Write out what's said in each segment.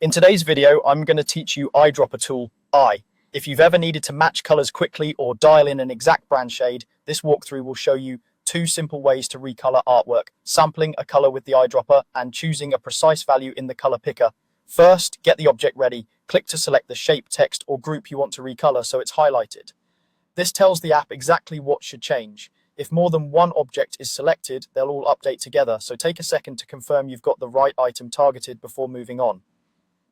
In today's video, I'm going to teach you eyedropper tool I. If you've ever needed to match colors quickly or dial in an exact brand shade, this walkthrough will show you two simple ways to recolor artwork: sampling a color with the eyedropper and choosing a precise value in the color picker. First, get the object ready. Click to select the shape, text, or group you want to recolor so it's highlighted. This tells the app exactly what should change. If more than one object is selected, they'll all update together, so take a second to confirm you've got the right item targeted before moving on.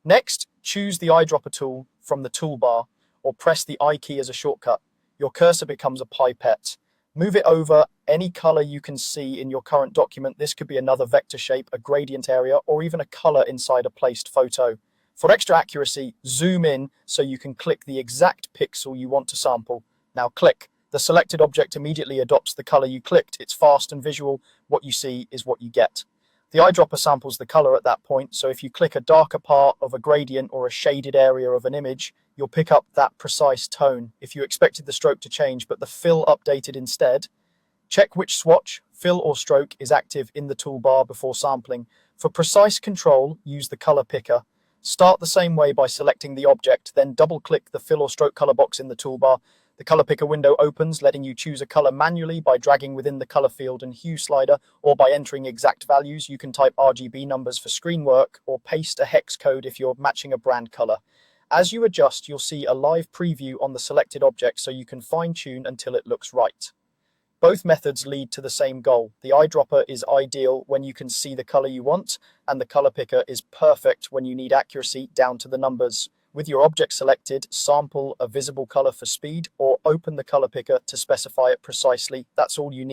Next, choose the eyedropper tool from the toolbar or press the I key as a shortcut. Your cursor becomes a pipette. Move it over any color you can see in your current document. This could be another vector shape, a gradient area, or even a color inside a placed photo. For extra accuracy, zoom in so you can click the exact pixel you want to sample. Now click. The selected object immediately adopts the color you clicked. It's fast and visual. What you see is what you get. The eyedropper samples the color at that point, so if you click a darker part of a gradient or a shaded area of an image, you'll pick up that precise tone. If you expected the stroke to change but the fill updated instead, check which swatch, fill or stroke is active in the toolbar before sampling. For precise control, use the color picker. Start the same way by selecting the object, then double-click the fill or stroke color box in the toolbar. The color picker window opens, letting you choose a color manually by dragging within the color field and hue slider, or by entering exact values. You can type RGB numbers for screen work or paste a hex code if you're matching a brand color. As you adjust, you'll see a live preview on the selected object so you can fine-tune until it looks right. Both methods lead to the same goal. The eyedropper is ideal when you can see the color you want, and the color picker is perfect when you need accuracy down to the numbers. With your object selected, sample a visible color for speed or open the color picker to specify it precisely. That's all you need.